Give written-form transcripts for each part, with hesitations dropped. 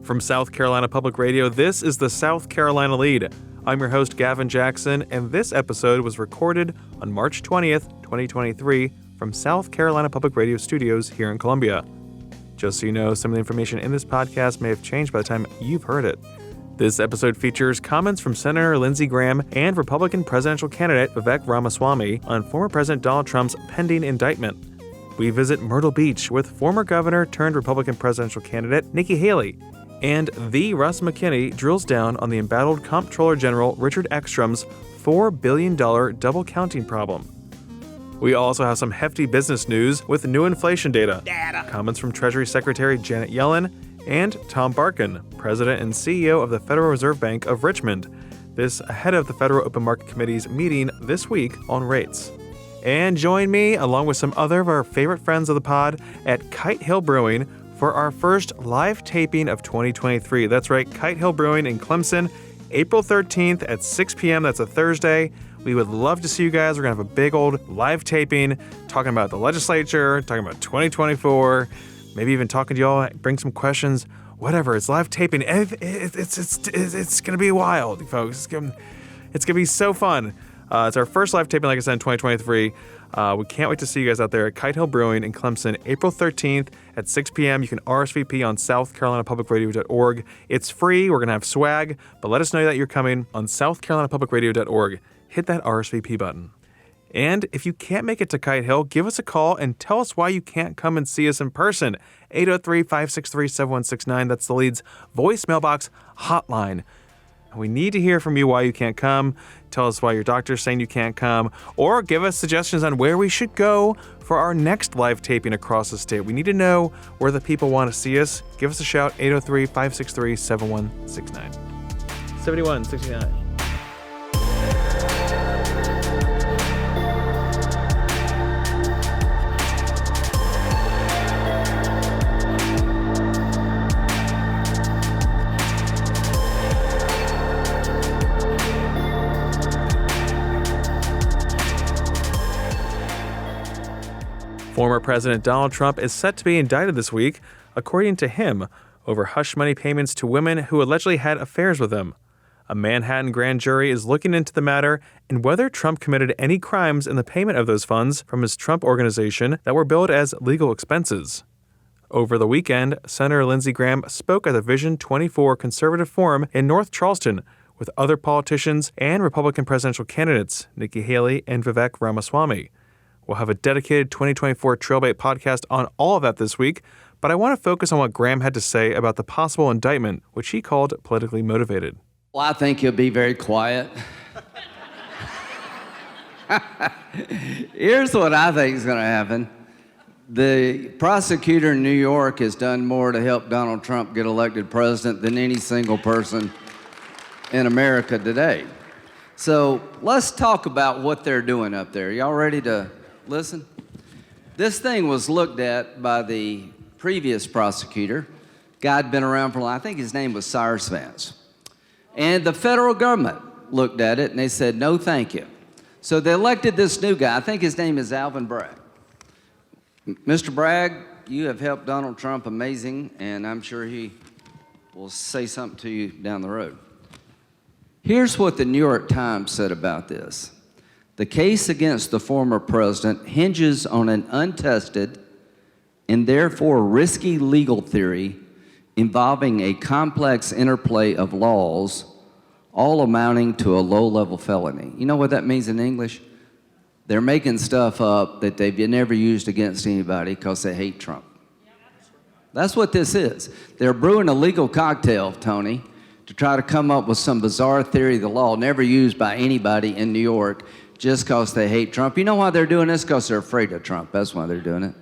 From South Carolina Public Radio, this is the South Carolina Lede. I'm your host, Gavin Jackson, and this episode was recorded on March 20th, 2023, from South Carolina Public Radio Studios here in Columbia. Just so you know, some of the information in this podcast may have changed by the time you've heard it. This episode features comments from Senator Lindsey Graham and Republican presidential candidate Vivek Ramaswamy on former President Donald Trump's pending indictment. We visit Myrtle Beach with former governor turned Republican presidential candidate Nikki Haley. And the Russ McKinney drills down on the embattled Comptroller General Richard Eckstrom's $4 billion double counting problem. We also have some hefty business news with new inflation data, comments from Treasury Secretary Janet Yellen, and Tom Barkin, President and CEO of the Federal Reserve Bank of Richmond. This ahead of the Federal Open Market Committee's meeting this week on rates. And join me, along with some other of our favorite friends of the pod, at Kite Hill Brewing for our first live taping of 2023. That's right, Kite Hill Brewing in Clemson, April 13th at 6 p.m. That's a Thursday. We would love to see you guys. We're going to have a big old live taping, talking about the legislature, talking about 2024, maybe even talking to y'all, bring some questions, whatever. It's live taping. It's going to be wild, folks. It's going to be so fun. It's our first live taping, like I said, in 2023. We can't wait to see you guys out there at Kite Hill Brewing in Clemson, April 13th at 6 p.m. You can RSVP on southcarolinapublicradio.org. It's free. We're going to have swag, but let us know that you're coming on southcarolinapublicradio.org. Hit that RSVP button. And if you can't make it to Kite Hill, give us a call and tell us why you can't come and see us in person. 803-563-7169. That's the Lede's voice mailbox hotline. We need to hear from you why you can't come. Tell us why your doctor's saying you can't come, or give us suggestions on where we should go for our next live taping across the state. We need to know where the people want to see us. Give us a shout, 803-563-7169. 7169. Former President Donald Trump is set to be indicted this week, according to him, over hush money payments to women who allegedly had affairs with him. A Manhattan grand jury is looking into the matter and whether Trump committed any crimes in the payment of those funds from his Trump organization that were billed as legal expenses. Over the weekend, Senator Lindsey Graham spoke at the Vision 24 Conservative Forum in North Charleston with other politicians and Republican presidential candidates, Nikki Haley and Vivek Ramaswamy. We'll have a dedicated 2024 Trailbait podcast on all of that this week, but I want to focus on what Graham had to say about the possible indictment, which he called politically motivated. Well, I think he'll be very quiet. Here's what I think is going to happen. The prosecutor in New York has done more to help Donald Trump get elected president than any single person in America today. So let's talk about what they're doing up there. Y'all ready to listen? This thing was looked at by the previous prosecutor. Guy had been around for a while. I think his name was Cyrus Vance. And the federal government looked at it and they said, no, thank you. So they elected this new guy. I think his name is Alvin Bragg. Mr. Bragg, you have helped Donald Trump amazing, and I'm sure he will say something to you down the road. Here's what the New York Times said about this. The case against the former president hinges on an untested and therefore risky legal theory involving a complex interplay of laws, all amounting to a low-level felony. You know what that means in English? They're making stuff up that they've never used against anybody because they hate Trump. That's what this is. They're brewing a legal cocktail, Tony, to try to come up with some bizarre theory of the law never used by anybody in New York just because they hate Trump. You know why they're doing this? Because they're afraid of Trump. That's why they're doing it.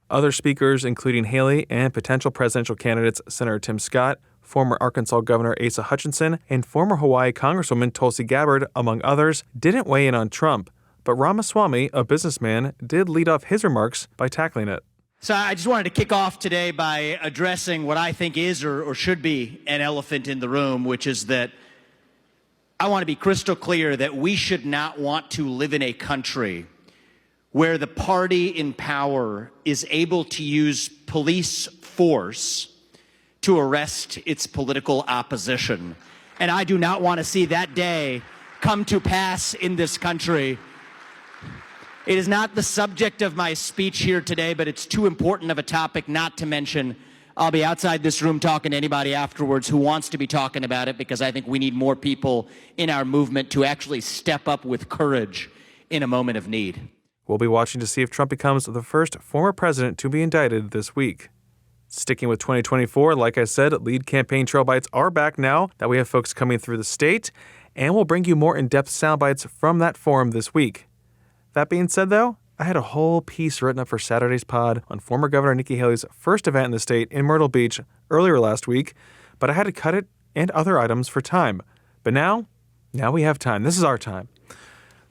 Other speakers, including Haley and potential presidential candidates Senator Tim Scott, former Arkansas Governor Asa Hutchinson, and former Hawaii Congresswoman Tulsi Gabbard, among others, didn't weigh in on Trump. But Ramaswamy, a businessman, did lead off his remarks by tackling it. So I just wanted to kick off today by addressing what I think is or should be an elephant in the room, which is that I want to be crystal clear that we should not want to live in a country where the party in power is able to use police force to arrest its political opposition. And I do not want to see that day come to pass in this country. It is not the subject of my speech here today, but it's too important of a topic not to mention. I'll be outside this room talking to anybody afterwards who wants to be talking about it, because I think we need more people in our movement to actually step up with courage in a moment of need. We'll be watching to see if Trump becomes the first former president to be indicted this week. Sticking with 2024, like I said, lead campaign trail bites are back now that we have folks coming through the state, and we'll bring you more in-depth sound bites from that forum this week. That being said, though, I had a whole piece written up for Saturday's pod on former Governor Nikki Haley's first event in the state in Myrtle Beach earlier last week, but I had to cut it and other items for time. But now we have time. This is our time.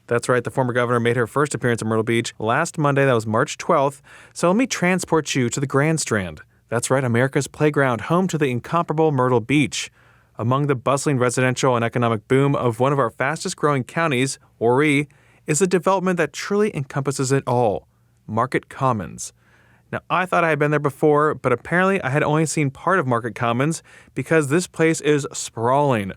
That's right, the former governor made her first appearance in Myrtle Beach last Monday, that was March 12th, so let me transport you to the Grand Strand. That's right, America's playground, home to the incomparable Myrtle Beach. Among the bustling residential and economic boom of one of our fastest-growing counties, Horry, is a development that truly encompasses it all, Market Commons. Now, I thought I had been there before, but apparently I had only seen part of Market Commons because this place is sprawling.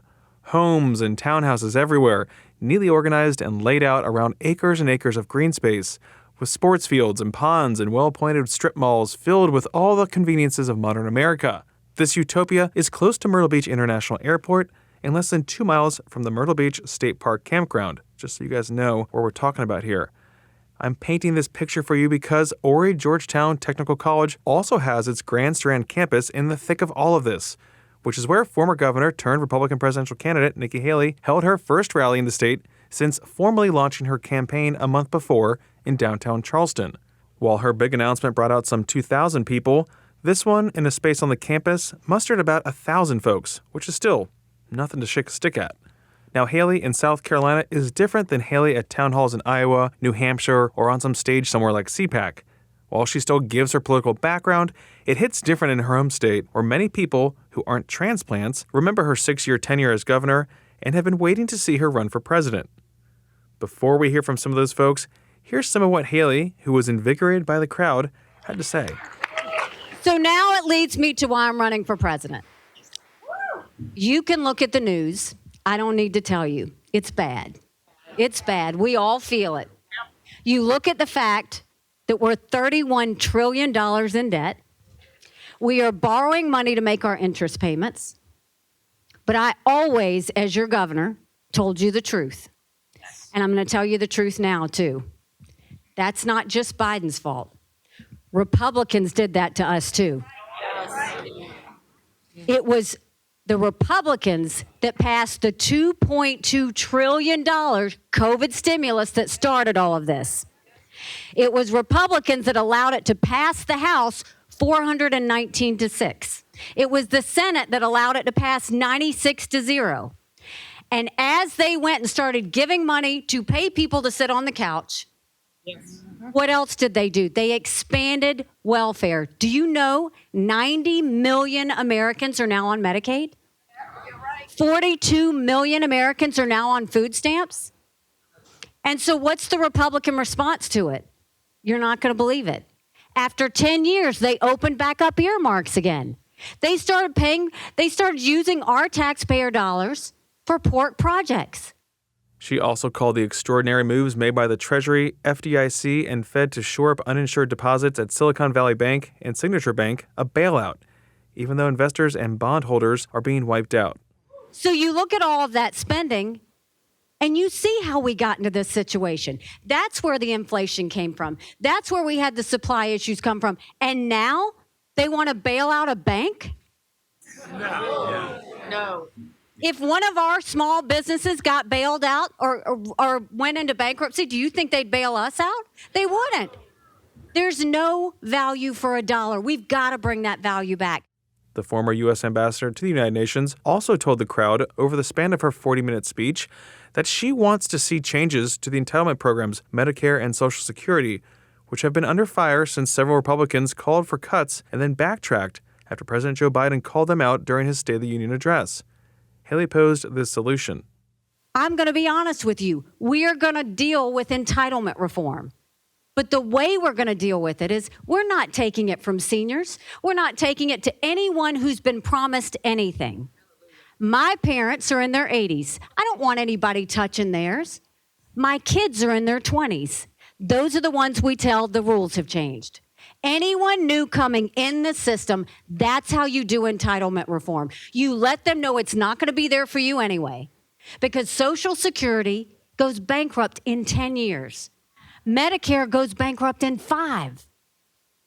Homes and townhouses everywhere, neatly organized and laid out around acres and acres of green space, with sports fields and ponds and well-appointed strip malls filled with all the conveniences of modern America. This utopia is close to Myrtle Beach International Airport and less than 2 miles from the Myrtle Beach State Park Campground, just so you guys know what we're talking about here. I'm painting this picture for you because Horry Georgetown Technical College also has its Grand Strand campus in the thick of all of this, which is where former governor turned Republican presidential candidate Nikki Haley held her first rally in the state since formally launching her campaign a month before in downtown Charleston. While her big announcement brought out some 2,000 people, this one, in a space on the campus, mustered about 1,000 folks, which is still nothing to shake a stick at. Now, Haley in South Carolina is different than Haley at town halls in Iowa, New Hampshire, or on some stage somewhere like CPAC. While she still gives her political background, it hits different in her home state, where many people who aren't transplants remember her 6-year tenure as governor and have been waiting to see her run for president. Before we hear from some of those folks, here's some of what Haley, who was invigorated by the crowd, had to say. So now it leads me to why I'm running for president. You can look at the news. I don't need to tell you. It's bad. It's bad. We all feel it. You look at the fact that we're $31 trillion in debt. We are borrowing money to make our interest payments. But I always, as your governor, told you the truth. And I'm going to tell you the truth now, too. That's not just Biden's fault. Republicans did that to us, too. It was the Republicans that passed the $2.2 trillion COVID stimulus that started all of this. It was Republicans that allowed it to pass the House 419-6. It was the Senate that allowed it to pass 96-0. And as they went and started giving money to pay people to sit on the couch, what else did they do? They expanded welfare. Do you know 90 million Americans are now on Medicaid? 42 million Americans are now on food stamps? And so what's the Republican response to it? You're not going to believe it. After 10 years, they opened back up earmarks again. They started using our taxpayer dollars for pork projects. She also called the extraordinary moves made by the Treasury, FDIC, and Fed to shore up uninsured deposits at Silicon Valley Bank and Signature Bank a bailout, even though investors and bondholders are being wiped out. So you look at all of that spending, and you see how we got into this situation. That's where the inflation came from. That's where we had the supply issues come from. And now they want to bail out a bank? No. If one of our small businesses got bailed out or went into bankruptcy, do you think they'd bail us out? They wouldn't. There's no value for a dollar. We've got to bring that value back. The former U.S. ambassador to the United Nations also told the crowd over the span of her 40-minute speech that she wants to see changes to the entitlement programs, Medicare and Social Security, which have been under fire since several Republicans called for cuts and then backtracked after President Joe Biden called them out during his State of the Union address. Haley posed this solution. I'm going to be honest with you. We are going to deal with entitlement reform. But the way we're going to deal with it is we're not taking it from seniors. We're not taking it to anyone who's been promised anything. My parents are in their 80s. I don't want anybody touching theirs. My kids are in their 20s. Those are the ones we tell the rules have changed. Anyone new coming in the system, that's how you do entitlement reform. You let them know it's not going to be there for you anyway, because Social Security goes bankrupt in 10 years. Medicare goes bankrupt in 5.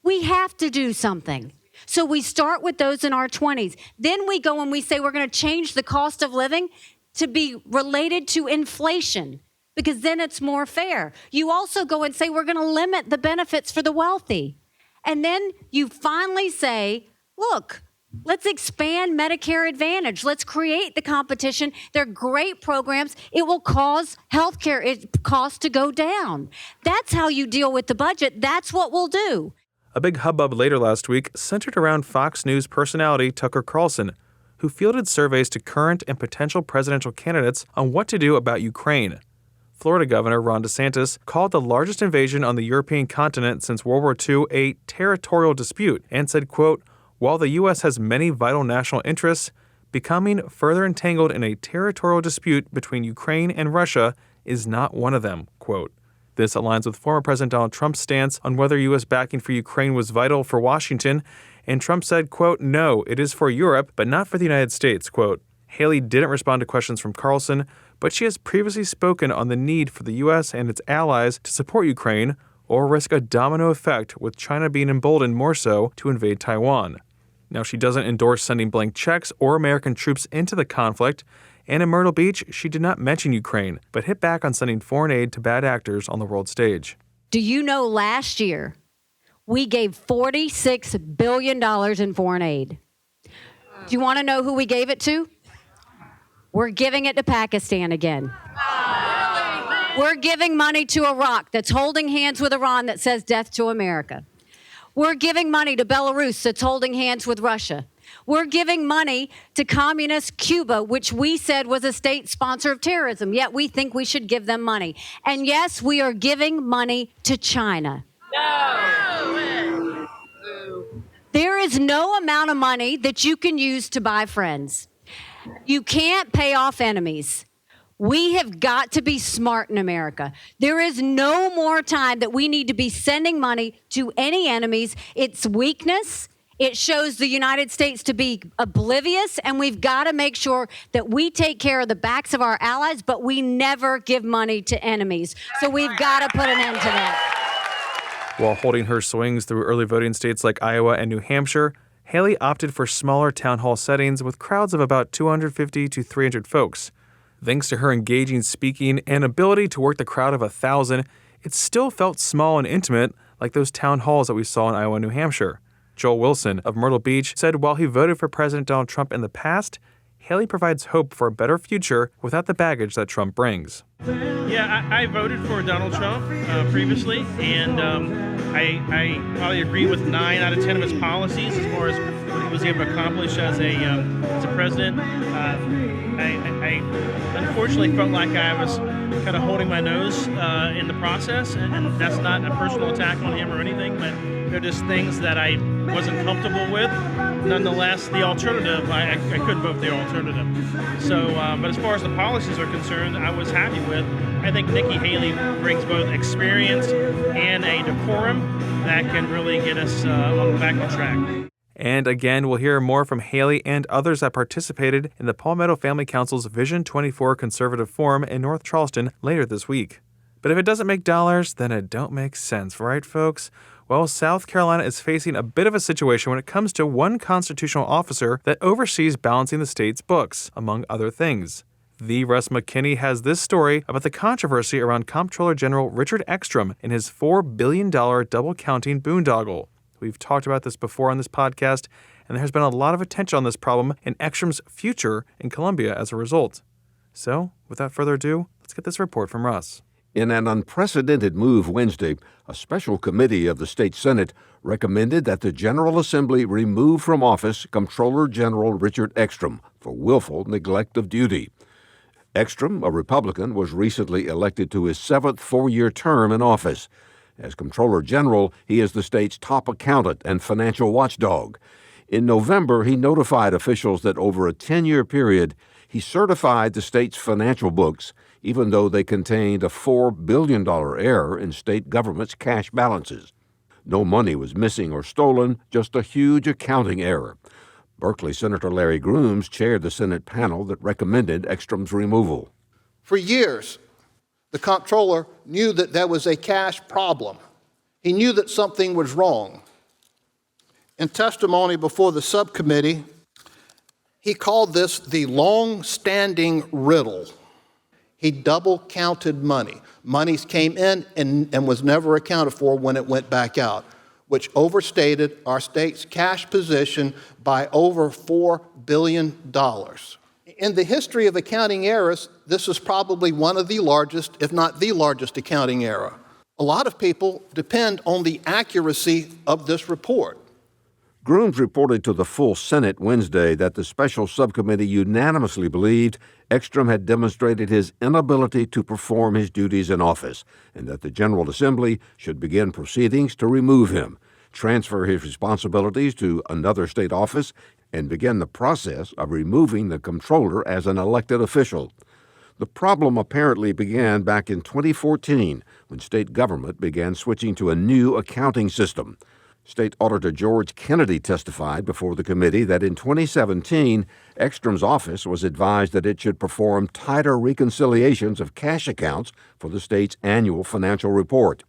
We have to do something. So we start with those in our 20s. Then we go and we say we're going to change the cost of living to be related to inflation, because then it's more fair. You also go and say we're going to limit the benefits for the wealthy. And then you finally say, look, let's expand Medicare Advantage. Let's create the competition. They're great programs. It will cause healthcare costs to go down. That's how you deal with the budget. That's what we'll do. A big hubbub later last week centered around Fox News personality Tucker Carlson, who fielded surveys to current and potential presidential candidates on what to do about Ukraine. Florida Governor Ron DeSantis called the largest invasion on the European continent since World War II a territorial dispute and said, quote, while the U.S. has many vital national interests, becoming further entangled in a territorial dispute between Ukraine and Russia is not one of them, quote. This aligns with former President Donald Trump's stance on whether U.S. backing for Ukraine was vital for Washington, and Trump said, quote, no, it is for Europe, but not for the United States, quote. Haley didn't respond to questions from Carlson, but she has previously spoken on the need for the U.S. and its allies to support Ukraine or risk a domino effect, with China being emboldened more so to invade Taiwan. Now, she doesn't endorse sending blank checks or American troops into the conflict, and in Myrtle Beach, she did not mention Ukraine, but hit back on sending foreign aid to bad actors on the world stage. Do you know last year we gave $46 billion in foreign aid? Do you want to know who we gave it to? We're giving it to Pakistan again. We're giving money to Iraq that's holding hands with Iran that says death to America. We're giving money to Belarus that's holding hands with Russia. We're giving money to communist Cuba, which we said was a state sponsor of terrorism, yet we think we should give them money. And yes, we are giving money to China. No. There is no amount of money that you can use to buy friends. You can't pay off enemies. We have got to be smart in America. There is no more time that we need to be sending money to any enemies. It's weakness. It shows the United States to be oblivious, and we've got to make sure that we take care of the backs of our allies, but we never give money to enemies. So we've got to put an end to that. While holding her swings through early voting states like Iowa and New Hampshire, Haley opted for smaller town hall settings with crowds of about 250 to 300 folks. Thanks to her engaging speaking and ability to work the crowd of 1,000, it still felt small and intimate like those town halls that we saw in Iowa and New Hampshire. Joel Wilson of Myrtle Beach said while he voted for President Donald Trump in the past, Haley provides hope for a better future without the baggage that Trump brings. Yeah, I voted for Donald Trump previously, and I probably agree with 9 out of 10 of his policies as far as what he was able to accomplish as a president. I unfortunately felt like I was kind of holding my nose in the process, and that's not a personal attack on him or anything, but they're just things that I wasn't comfortable with. Nonetheless, the alternative, I could vote the alternative. So, but as far as the policies are concerned, I was happy with. I think Nikki Haley brings both experience and a decorum that can really get us back on track. And again, we'll hear more from Haley and others that participated in the Palmetto Family Council's Vision 24 Conservative Forum in North Charleston later this week. But if it doesn't make dollars, then it don't make sense, right, folks? Well, South Carolina is facing a bit of a situation when it comes to one constitutional officer that oversees balancing the state's books, among other things. The Russ McKinney has this story about the controversy around Comptroller General Richard Eckstrom and his $4 billion double-counting boondoggle. We've talked about this before on this podcast, and there has been a lot of attention on this problem and Eckstrom's future in Columbia as a result. So, without further ado, let's get this report from Russ. In an unprecedented move Wednesday, a special committee of the state Senate recommended that the General Assembly remove from office Comptroller General Richard Eckstrom for willful neglect of duty. Eckstrom, a Republican, was recently elected to his 7th 4-year term in office. As Comptroller General, he is the state's top accountant and financial watchdog. In November, he notified officials that over a 10-year period, he certified the state's financial books, even though they contained a $4 billion error in state government's cash balances. No money was missing or stolen, just a huge accounting error. Berkeley Senator Larry Grooms chaired the Senate panel that recommended Eckstrom's removal. For years, the Comptroller knew that there was a cash problem. He knew that something was wrong. In testimony before the subcommittee, he called this the long-standing riddle. He double-counted money. Monies came in and was never accounted for when it went back out, which overstated our state's cash position by over $4 billion. In the history of accounting errors, this is probably one of the largest, if not the largest, accounting error. A lot of people depend on the accuracy of this report. Grooms reported to the full Senate Wednesday that the special subcommittee unanimously believed Eckstrom had demonstrated his inability to perform his duties in office, and that the General Assembly should begin proceedings to remove him, transfer his responsibilities to another state office, and begin the process of removing the Comptroller as an elected official. The problem apparently began back in 2014 when state government began switching to a new accounting system. State Auditor George Kennedy testified before the committee that in 2017, Eckstrom's office was advised that it should perform tighter reconciliations of cash accounts for the state's annual financial report.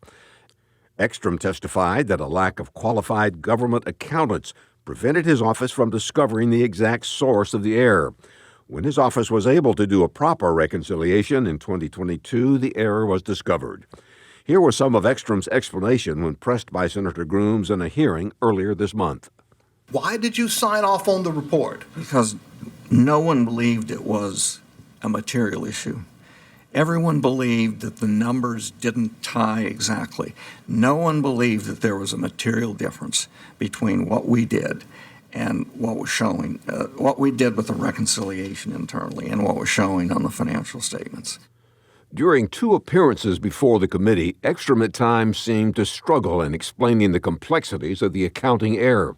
Eckstrom testified that a lack of qualified government accountants prevented his office from discovering the exact source of the error. When his office was able to do a proper reconciliation in 2022, the error was discovered. Here was some of Eckstrom's explanation when pressed by Senator Grooms in a hearing earlier this month. Why did you sign off on the report? Because no one believed it was a material issue. Everyone believed that the numbers didn't tie exactly. No one believed that there was a material difference between what we did and what was showing, what we did with the reconciliation internally and what was showing on the financial statements. During two appearances before the committee, Eckstrom at times seemed to struggle in explaining the complexities of the accounting error.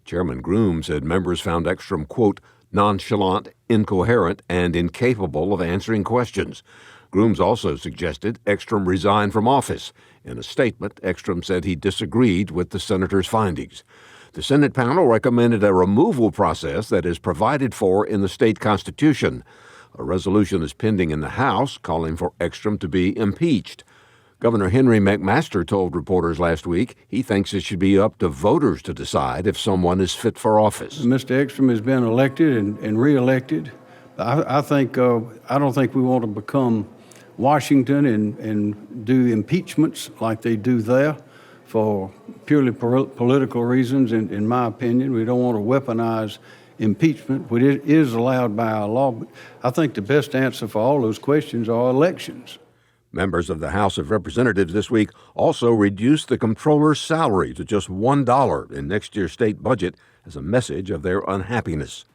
Chairman Grooms said members found Eckstrom, quote, nonchalant, incoherent, and incapable of answering questions. Grooms also suggested Eckstrom resign from office. In a statement, Eckstrom said he disagreed with the senator's findings. The Senate panel recommended a removal process that is provided for in the state constitution. A resolution is pending in the House calling for Eckstrom to be impeached. Governor Henry McMaster told reporters last week he thinks it should be up to voters to decide if someone is fit for office. Mr. Eckstrom has been elected and reelected. I don't think we want to become Washington and do impeachments like they do there for purely political reasons, in my opinion. We don't want to weaponize impeachment, which is allowed by our law. But I think the best answer for all those questions are elections. Members of the House of Representatives this week also reduced the Comptroller's salary to just $1 in next year's state budget as a message of their unhappiness.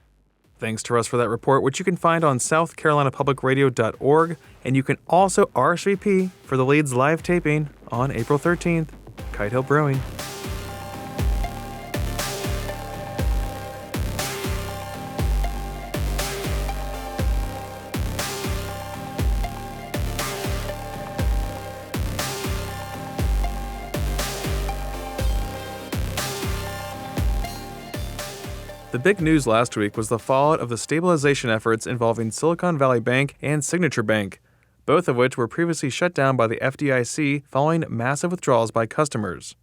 Thanks to Russ for that report, which you can find on southcarolinapublicradio.org, and you can also RSVP for the Lede's live taping on April 13th. Kite Hill Brewing. The big news last week was the fallout of the stabilization efforts involving Silicon Valley Bank and Signature Bank, both of which were previously shut down by the FDIC following massive withdrawals by customers.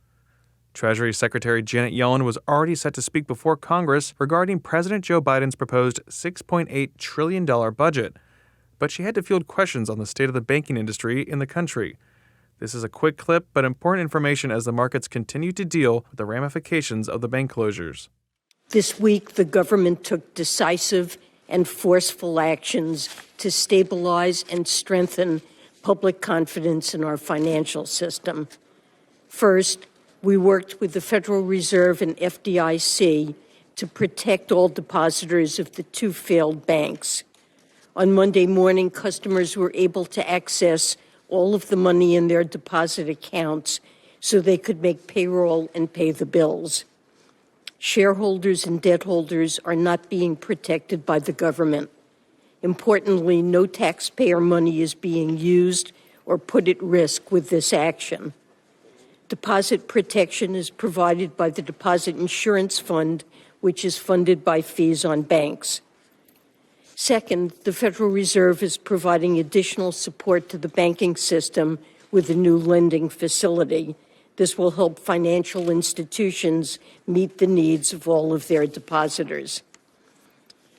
Treasury Secretary Janet Yellen was already set to speak before Congress regarding President Joe Biden's proposed $6.8 trillion budget, but she had to field questions on the state of the banking industry in the country. This is a quick clip, but important information as the markets continue to deal with the ramifications of the bank closures. This week, the government took decisive and forceful actions to stabilize and strengthen public confidence in our financial system. First, we worked with the Federal Reserve and FDIC to protect all depositors of the two failed banks. On Monday morning, customers were able to access all of the money in their deposit accounts so they could make payroll and pay the bills. Shareholders and debt holders are not being protected by the government. Importantly, no taxpayer money is being used or put at risk with this action. Deposit protection is provided by the Deposit Insurance Fund, which is funded by fees on banks. Second, the Federal Reserve is providing additional support to the banking system with a new lending facility. This will help financial institutions meet the needs of all of their depositors.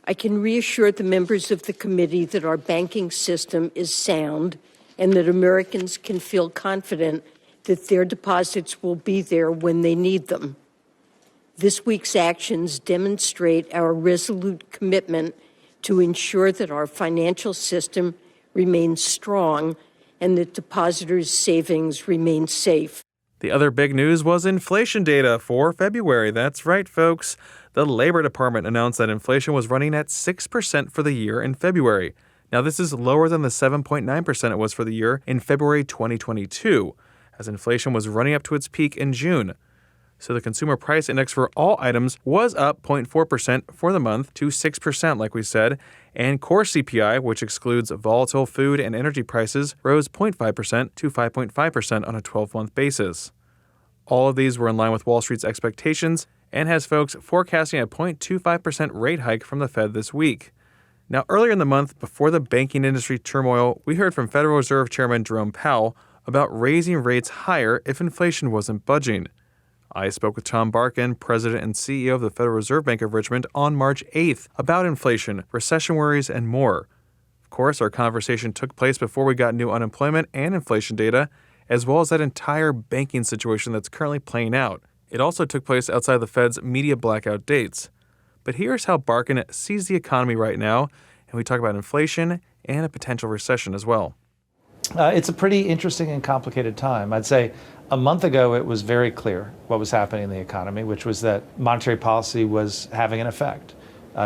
I can reassure the members of the committee that our banking system is sound and that Americans can feel confident that their deposits will be there when they need them. This week's actions demonstrate our resolute commitment to ensure that our financial system remains strong and that depositors' savings remain safe. The other big news was inflation data for February. That's right, folks. The Labor Department announced that inflation was running at 6% for the year in February. Now, this is lower than the 7.9% it was for the year in February 2022, as inflation was running up to its peak in June. So the Consumer Price Index for all items was up 0.4% for the month to 6%, like we said, and core CPI, which excludes volatile food and energy prices, rose 0.5% to 5.5% on a 12-month basis. All of these were in line with Wall Street's expectations and has folks forecasting a 0.25% rate hike from the Fed this week. Now, earlier in the month, before the banking industry turmoil, we heard from Federal Reserve Chairman Jerome Powell about raising rates higher if inflation wasn't budging. I spoke with Tom Barkin, President and CEO of the Federal Reserve Bank of Richmond, on March 8th about inflation, recession worries, and more. Of course, our conversation took place before we got new unemployment and inflation data, as well as that entire banking situation that's currently playing out. It also took place outside the Fed's media blackout dates. But here's how Barkin sees the economy right now, and we talk about inflation and a potential recession as well. It's a pretty interesting and complicated time. I'd say a month ago, it was very clear what was happening in the economy, which was that monetary policy was having an effect.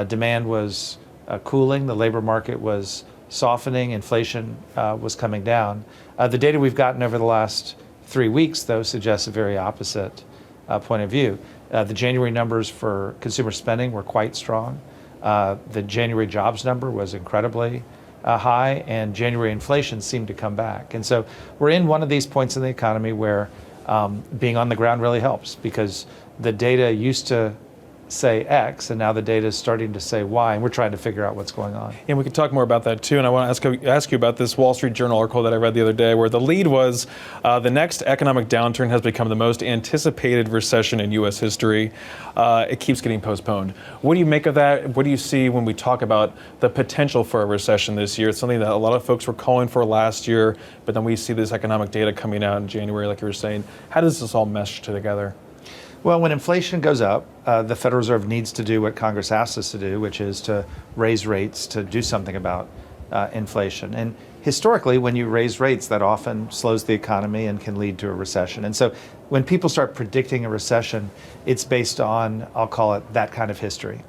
Demand was cooling, the labor market was softening, inflation was coming down. The data we've gotten over the last 3 weeks, though, suggests a very opposite point of view. The January numbers for consumer spending were quite strong. The January jobs number was incredibly high, and January inflation seemed to come back. And so we're in one of these points in the economy where being on the ground really helps, because the data used to say X, and now the data is starting to say Y, and we're trying to figure out what's going on. And we can talk more about that too, and I want to ask you about this Wall Street Journal article that I read the other day, where the lead was the next economic downturn has become the most anticipated recession in U.S. history. It keeps getting postponed. What do you make of that? What do you see when we talk about the potential for a recession this year? It's something that a lot of folks were calling for last year, but then we see this economic data coming out in January, like you were saying. How does this all mesh together? Well, when inflation goes up, the Federal Reserve needs to do what Congress asked us to do, which is to raise rates to do something about inflation. And historically, when you raise rates, that often slows the economy and can lead to a recession. And so when people start predicting a recession, it's based on, I'll call it, that kind of history.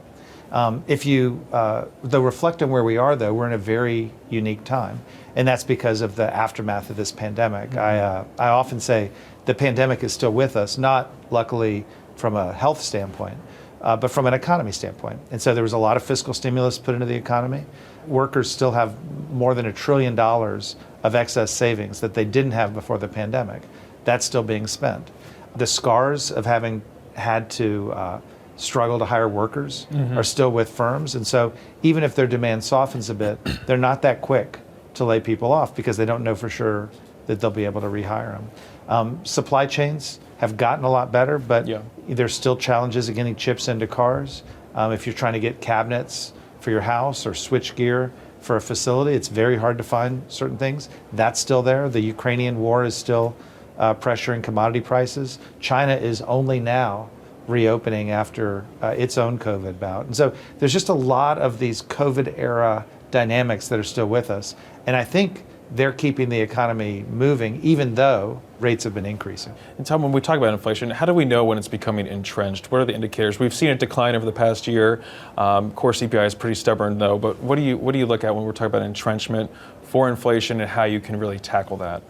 Though reflecting where we are, though, we're in a very unique time. And that's because of the aftermath of this pandemic. I often say the pandemic is still with us, not luckily from a health standpoint, but from an economy standpoint. And so there was a lot of fiscal stimulus put into the economy. Workers still have more than $1 trillion of excess savings that they didn't have before the pandemic. That's still being spent. The scars of having had to struggle to hire workers are still with firms. And so even if their demand softens a bit, they're not that quick to lay people off because they don't know for sure that they'll be able to rehire them. Supply chains have gotten a lot better, but there's still challenges of getting chips into cars. If you're trying to get cabinets for your house or switch gear for a facility, it's very hard to find certain things. That's still there. The Ukrainian war is still pressuring commodity prices. China is only now reopening after its own COVID bout. And so there's just a lot of these COVID era dynamics that are still with us. And I think they're keeping the economy moving, even though rates have been increasing. And Tom, when we talk about inflation, how do we know when it's becoming entrenched? What are the indicators? We've seen it decline over the past year. Core CPI is pretty stubborn, though. But what do you look at when we're talking about entrenchment for inflation and how you can really tackle that?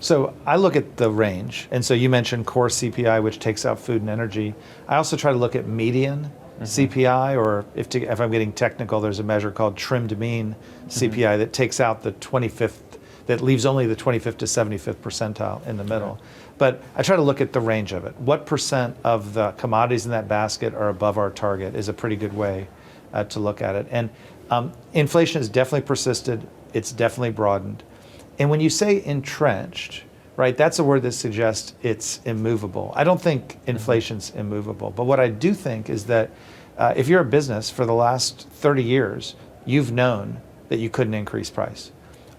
So I look at the range. And so you mentioned core CPI, which takes out food and energy. I also try to look at median CPI, or if I'm getting technical, there's a measure called trimmed mean CPI that takes out the 25th, that leaves only the 25th to 75th percentile in the middle. But I try to look at the range of it. What percent of the commodities in that basket are above our target is a pretty good way to look at it. And inflation has definitely persisted. It's definitely broadened. And when you say entrenched, right, that's a word that suggests it's immovable. I don't think inflation's immovable. But what I do think is that if you're a business for the last 30 years, you've known that you couldn't increase price.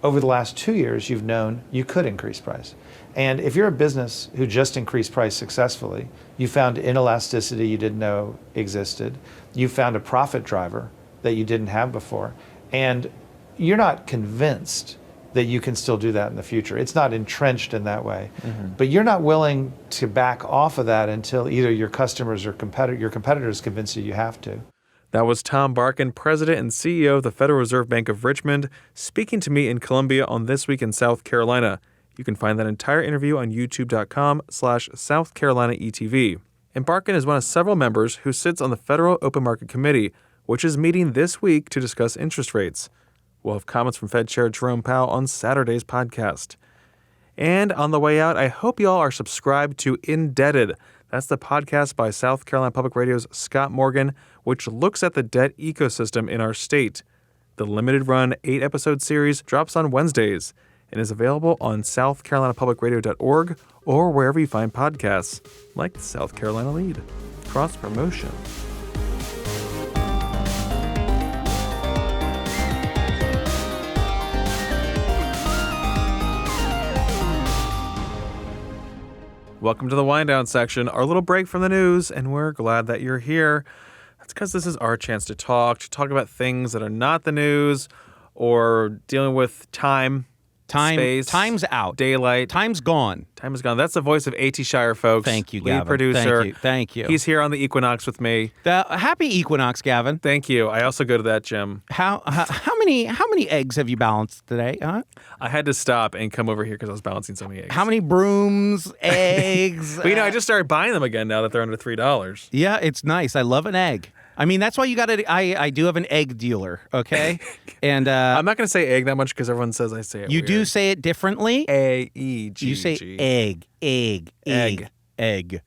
Over the last 2 years, you've known you could increase price. And if you're a business who just increased price successfully, you found inelasticity you didn't know existed. You found a profit driver that you didn't have before. And you're not convinced that you can still do that in the future. It's not entrenched in that way. But you're not willing to back off of that until either your customers or your competitors convince you have to. That was Tom Barkin, President and CEO of the Federal Reserve Bank of Richmond, speaking to me in Columbia on This Week in South Carolina. You can find that entire interview on youtube.com/South Carolina ETV. And Barkin is one of several members who sits on the Federal Open Market Committee, which is meeting this week to discuss interest rates. We'll have comments from Fed Chair Jerome Powell on Saturday's podcast. And on the way out, I hope y'all are subscribed to Indebted. That's the podcast by South Carolina Public Radio's Scott Morgan, which looks at the debt ecosystem in our state. The limited-run 8-episode series drops on Wednesdays and is available on southcarolinapublicradio.org or wherever you find podcasts, like the South Carolina Lede. Cross-promotion. Welcome to the wind down section, our little break from the news, and we're glad that you're here. That's because this is our chance to talk about things that are not the news or dealing with time, space. Time's out. Daylight. Time's gone. Time is gone. That's the voice of A.T. Shire, folks. Thank you, Lead Gavin. producer. Thank you. He's here on the Equinox with me. Happy Equinox, Gavin. Thank you. I also go to that gym. How many eggs have you balanced today? Huh? I had to stop and come over here because I was balancing so many eggs. How many brooms, eggs? Well, I just started buying them again now that they're under $3. Yeah, it's nice. I love an egg. I mean, that's why you got to. I do have an egg dealer, okay? And I'm not going to say egg that much because everyone says I say it. You weird. do say it differently. A-E-G. You say egg.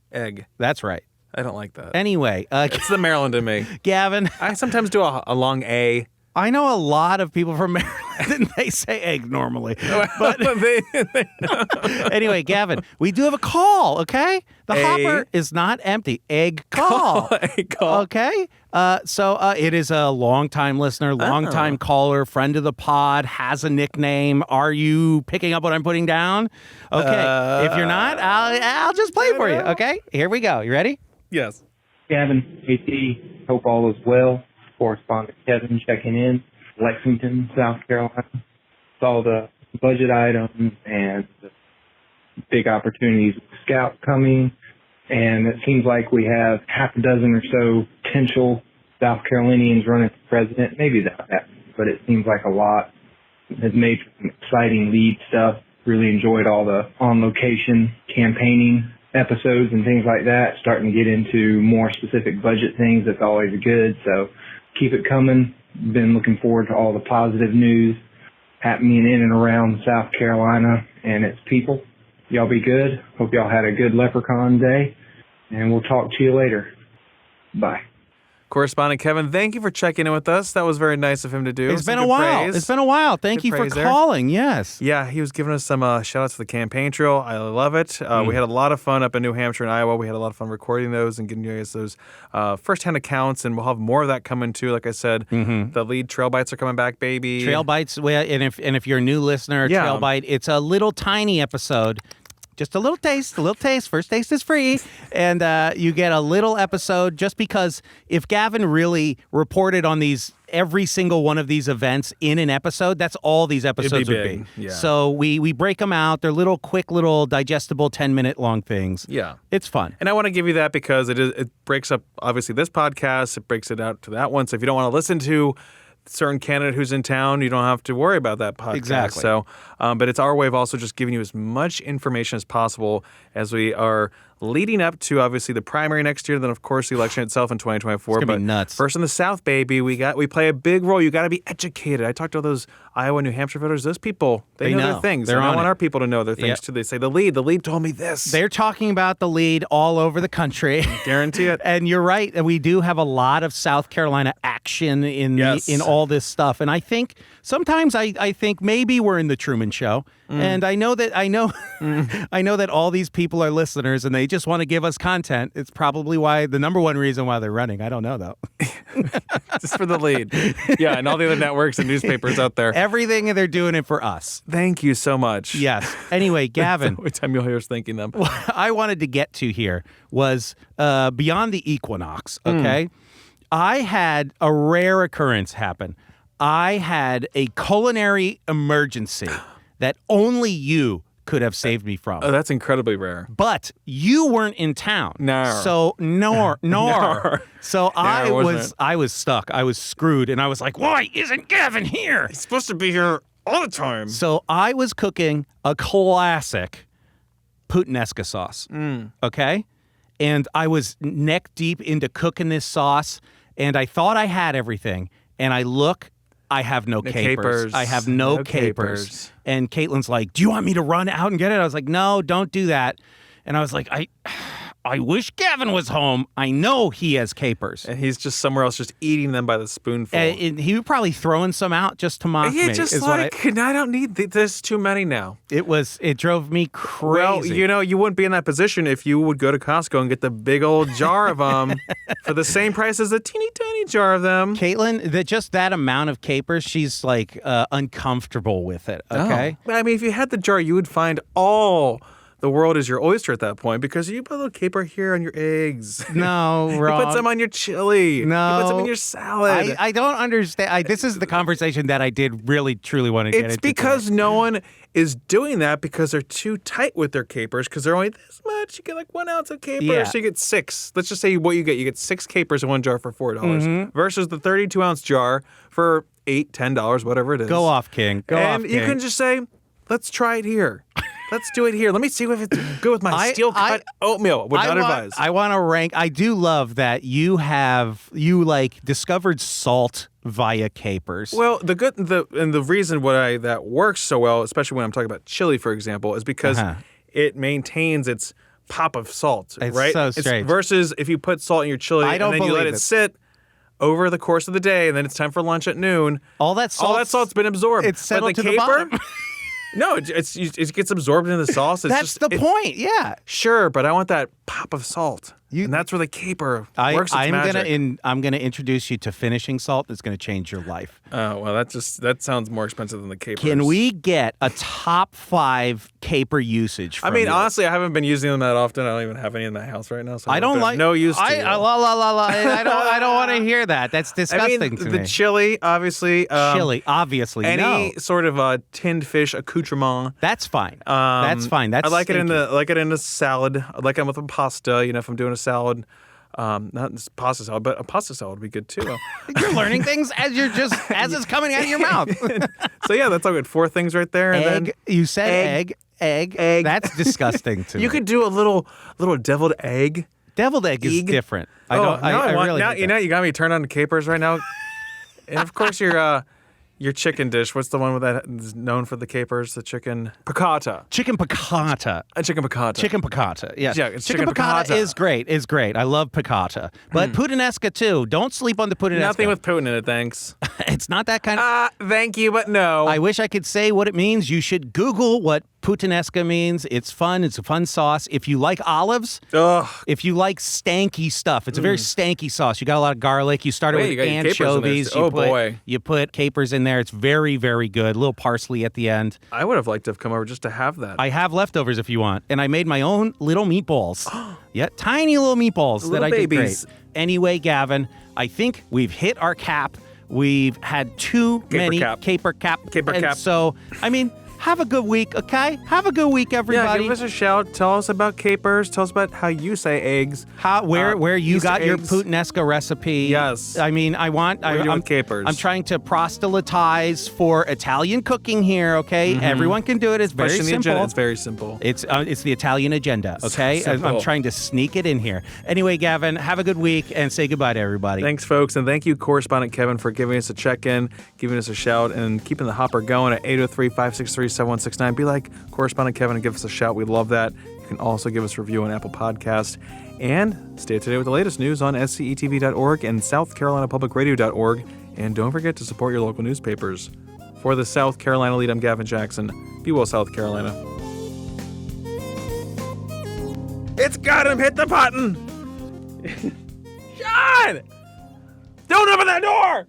That's right. I don't like that. Anyway, it's the Maryland in me. Gavin, I sometimes do a long A. I know a lot of people from Maryland, and they say egg normally. But anyway, Gavin, we do have a call, okay? The hopper is not empty. Egg call. Egg call. Okay? So it is a long-time listener, long-time caller, friend of the pod, has a nickname. Are you picking up what I'm putting down? Okay. If you're not, I'll just play for you, okay? Here we go. You ready? Yes. Gavin, AT, hope all is well. Correspondent Kevin checking in, Lexington, South Carolina. Saw the budget items and the big opportunities with Scout coming, and it seems like we have half a dozen or so potential South Carolinians running for president. Maybe that happens, but it seems like a lot. Has made some exciting lead stuff. Really enjoyed all the on-location campaigning episodes and things like that. Starting to get into more specific budget things. That's always good. So keep it coming. Been looking forward to all the positive news happening in and around South Carolina and its people. Y'all be good. Hope y'all had a good Leprechaun day, and we'll talk to you later. Bye. Correspondent Kevin, thank you for checking in with us. That was very nice of him to do. It's been a while. Praise. It's been a while. Thank you for calling. Yes. Yeah, he was giving us some shout-outs for the campaign trail. I love it. We had a lot of fun up in New Hampshire and Iowa. We had a lot of fun recording those and getting you guys those first-hand accounts, and we'll have more of that coming too. Like I said, the lead Trail Bites are coming back, baby. Trail Bites, and if you're a new listener, Trail Bite, it's a little tiny episode. Just a little taste. First taste is free. And you get a little episode just because if Gavin really reported on every single one of these events in an episode, that's all these episodes would be. Yeah. So we break them out. They're little, quick, little digestible 10-minute long things. Yeah. It's fun. And I want to give you that because it breaks up, obviously, this podcast. It breaks it out to that one. So if you don't want to listen to certain candidate who's in town, you don't have to worry about that podcast. Exactly. So, but it's our way of also just giving you as much information as possible as we are leading up to obviously the primary next year, then of course the election itself in 2024. It's gonna be nuts. First in the South, baby, we play a big role. You got to be educated. I talked to those Iowa, New Hampshire voters. Those people, they know their things. They're and I on want it. our people to know their things too. They say the lead told me this. They're talking about the lead all over the country. Guarantee it. And you're right. We do have a lot of South Carolina action in all this stuff. And I think sometimes I think maybe we're in the Truman Show. And I know that I know that all these people are listeners and they just want to give us content. It's probably the number one reason why they're running. I don't know though. Just for the lead. Yeah, and all the other networks and newspapers out there. Everything, they're doing it for us. Thank you so much. Yes. Anyway, Gavin. Every time you'll hear us thanking them. What I wanted to get to here was beyond the equinox, okay? I had a rare occurrence happen. I had a culinary emergency that only you could have saved me from. Oh, that's incredibly rare. But you weren't in town. No. So nor. So I wasn't. was stuck. I was screwed and I was like, "Why isn't Gavin here?" He's supposed to be here all the time. So I was cooking a classic puttanesca sauce. Okay? And I was neck deep into cooking this sauce and I thought I had everything. And I look, I have no capers. I have no capers. And Caitlin's like, "Do you want me to run out and get it?" I was like, "No, don't do that." And I was like, I wish Gavin was home. I know he has capers. And he's just somewhere else just eating them by the spoonful. And he was probably throwing some out just to mock me. Yeah, just like, I don't need there's too many now. It drove me crazy. Well, you wouldn't be in that position if you would go to Costco and get the big old jar of them for the same price as a teeny tiny jar of them. Caitlin, just that amount of capers, she's like uncomfortable with it, okay? Oh. I mean, if you had the jar, you would find all the world is your oyster at that point because you put a little caper here on your eggs. No, wrong. You put some on your chili. No. You put some in your salad. I don't understand. This is the conversation that I did really, truly want to get into. It's because today. no one is doing that because they're too tight with their capers because they're only this much. You get like 1 ounce of caper, so you get 6. Let's just say what you get. You get 6 capers in one jar for $4 versus the 32-ounce jar for $8, $10, whatever it is. Go off, King. Go off, King. And you can just say, let's try it here. Let's do it here. Let me see if it's good with my steel-cut oatmeal. Would not advise. I want to rank. I do love that you discovered salt via capers. Well, the reason that works so well, especially when I'm talking about chili, for example, is because it maintains its pop of salt. It's right? so strange. Versus if you put salt in your chili and then you let it sit over the course of the day, and then it's time for lunch at noon. All that salt's been absorbed. It's settled but to the bottom. No, it gets absorbed into the sauce. That's the point, yeah. Sure, but I want that pop of salt. And that's where the caper works its magic. I'm gonna introduce you to finishing salt. That's gonna change your life. Oh, well, that sounds more expensive than the capers. Can we get a top 5 caper usage from you? Honestly, I haven't been using them that often. I don't even have any in my house right now, so I don't like no use to you. I don't want to hear that. That's disgusting to me. The chili, obviously. Any sort of tinned fish accoutrement. That's fine. That's fine. That's I like it in a salad. I like it with a pasta. If I'm doing a salad. Not this pasta salad, but a pasta salad would be good too. You're learning things as it's coming out of your mouth. So yeah, that's all good. 4 things right there. Egg. And then You said egg. That's disgusting to me. You could do a little deviled egg. Deviled egg is different. You got me turned on to capers right now. And of course your chicken dish. What's the one that is known for the capers? The chicken piccata. Chicken piccata. Chicken piccata. Chicken piccata. Yes. Yeah, it's chicken piccata is great. I love piccata. But puttanesca too. Don't sleep on the puttanesca. Nothing with Putin in it, thanks. It's not that kind of. Thank you, but no. I wish I could say what it means. You should Google what puttanesca means. It's fun. It's a fun sauce. If you like olives, if you like stanky stuff, it's a very stanky sauce. You got a lot of garlic. You started with anchovies. You put capers in there. It's very, very good. A little parsley at the end. I would have liked to have come over just to have that. I have leftovers if you want. And I made my own little meatballs. Yeah, tiny little meatballs that I did great. Anyway, Gavin, I think we've hit our cap. We've had too many caper cap. Caper cap. So, I mean, have a good week, okay? Have a good week, everybody. Yeah, give us a shout. Tell us about capers. Tell us about how you say eggs. Where you Easter got your eggs. Puttanesca recipe. Yes. I mean, I'm capers. I'm trying to proselytize for Italian cooking here, okay? Everyone can do it. It's very Especially in the simple. agenda, it's very simple. It's the Italian agenda, okay? Simple. I'm trying to sneak it in here. Anyway, Gavin, have a good week and say goodbye to everybody. Thanks, folks, and thank you, Correspondent Kevin, for giving us a check-in, giving us a shout, and keeping the hopper going at 803-563-7169. Be like Correspondent Kevin and give us a shout. We love that. You can also give us a review on Apple Podcast. And stay up to date with the latest news on scetv.org and southcarolinapublicradio.org. And don't forget to support your local newspapers. For the South Carolina Lede, I'm Gavin Jackson. Be well, South Carolina. It's got him! Hit the button! Sean! Don't open that door!